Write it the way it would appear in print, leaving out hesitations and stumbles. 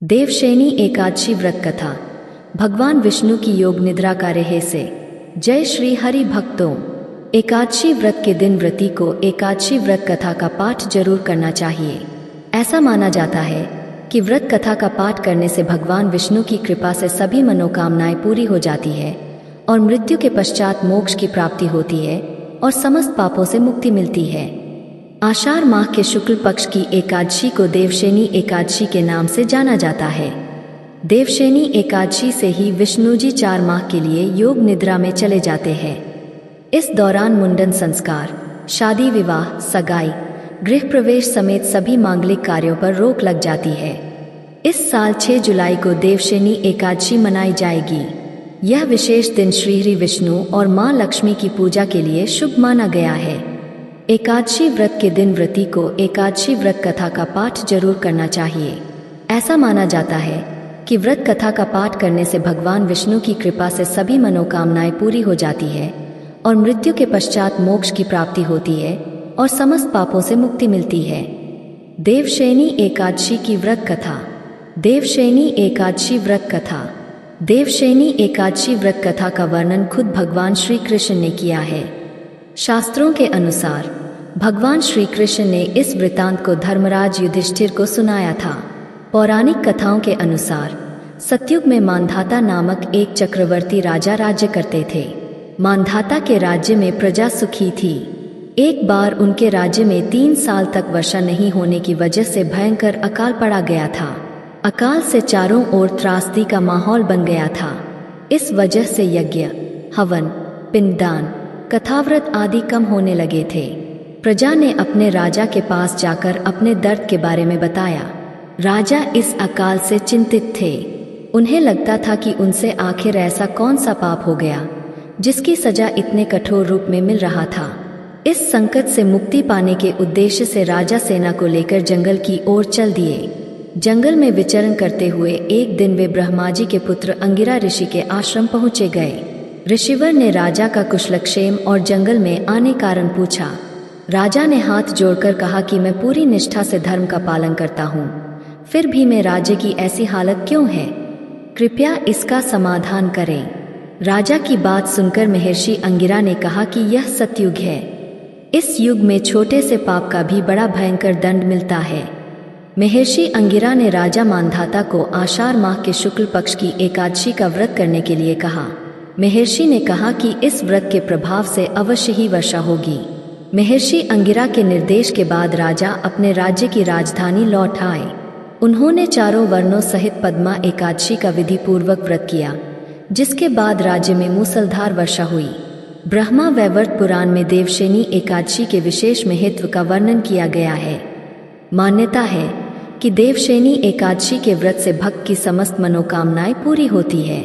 देवशयनी एकादशी व्रत कथा। भगवान विष्णु की योग निद्रा का रहस्य। जय श्री हरि भक्तों। एकादशी व्रत के दिन व्रती को एकादशी व्रत कथा का पाठ जरूर करना चाहिए। ऐसा माना जाता है कि व्रत कथा का पाठ करने से भगवान विष्णु की कृपा से सभी मनोकामनाएं पूरी हो जाती है और मृत्यु के पश्चात मोक्ष की प्राप्ति होती है और समस्त पापों से मुक्ति मिलती है। आषाढ़ माह के शुक्ल पक्ष की एकादशी को देवशयनी एकादशी के नाम से जाना जाता है। देवशयनी एकादशी से ही विष्णु जी 4 माह के लिए योग निद्रा में चले जाते हैं। इस दौरान मुंडन संस्कार, शादी विवाह, सगाई, गृह प्रवेश समेत सभी मांगलिक कार्यों पर रोक लग जाती है। इस साल 6 जुलाई को देवशयनी एकादशी मनाई जाएगी। यह विशेष दिन श्री विष्णु और मां लक्ष्मी की पूजा के लिए शुभ माना गया है। एकादशी व्रत के दिन व्रती को एकादशी व्रत कथा का पाठ जरूर करना चाहिए। ऐसा माना जाता है कि व्रत कथा का पाठ करने से भगवान विष्णु की कृपा से सभी मनोकामनाएं पूरी हो जाती है और मृत्यु के पश्चात मोक्ष की प्राप्ति होती है और समस्त पापों से मुक्ति मिलती है। देवशयनी एकादशी की व्रत कथा। देवशयनी एकादशी व्रत कथा। देवशयनी एकादशी व्रत कथा का वर्णन खुद भगवान श्री कृष्ण ने किया है। शास्त्रों के अनुसार भगवान श्री कृष्ण ने इस वृतांत को धर्मराज युधिष्ठिर को सुनाया था। पौराणिक कथाओं के अनुसार सतयुग में मांधाता नामक एक चक्रवर्ती राजा राज्य करते थे। मांधाता के राज्य में प्रजा सुखी थी। एक बार उनके राज्य में 3 साल तक वर्षा नहीं होने की वजह से भयंकर अकाल पड़ा गया था। अकाल से चारों ओर त्रासदी का माहौल बन गया था। इस वजह से यज्ञ, हवन, पिंडदान, कथाव्रत आदि कम होने लगे थे। प्रजा ने अपने राजा के पास जाकर अपने दर्द के बारे में बताया। राजा इस अकाल से चिंतित थे। उन्हें लगता था कि उनसे आखिर ऐसा कौन सा पाप हो गया जिसकी सजा इतने कठोर रूप में मिल रहा था। इस संकट से मुक्ति पाने के उद्देश्य से राजा सेना को लेकर जंगल की ओर चल दिए। जंगल में विचरण करते हुए एक दिन वे ब्रह्मा जी के पुत्र अंगिरा ऋषि के आश्रम पहुंचे गए। ऋषिवर ने राजा का कुशलक्षेम और जंगल में आने कारण पूछा। राजा ने हाथ जोड़कर कहा कि मैं पूरी निष्ठा से धर्म का पालन करता हूँ, फिर भी मैं राज्य की ऐसी हालत क्यों है? कृपया इसका समाधान करें। राजा की बात सुनकर महर्षि अंगिरा ने कहा कि यह सतयुग है। इस युग में छोटे से पाप का भी बड़ा भयंकर दंड मिलता है। महर्षि अंगिरा ने राजा मांधाता को आषाढ़ माह के शुक्ल पक्ष की एकादशी का व्रत करने के लिए कहा। महर्षि ने कहा कि इस व्रत के प्रभाव से अवश्य ही वर्षा होगी। महर्षि अंगिरा के निर्देश के बाद राजा अपने राज्य की राजधानी लौट आए। उन्होंने चारों वर्णों सहित पद्मा एकादशी का विधि पूर्वक व्रत किया, जिसके बाद राज्य में मूसलधार वर्षा हुई। ब्रह्मा वैवर्त पुराण में देवशयनी एकादशी के विशेष महत्व का वर्णन किया गया है। मान्यता है कि देवशयनी एकादशी के व्रत से भक्त की समस्त मनोकामनाएं पूरी होती है।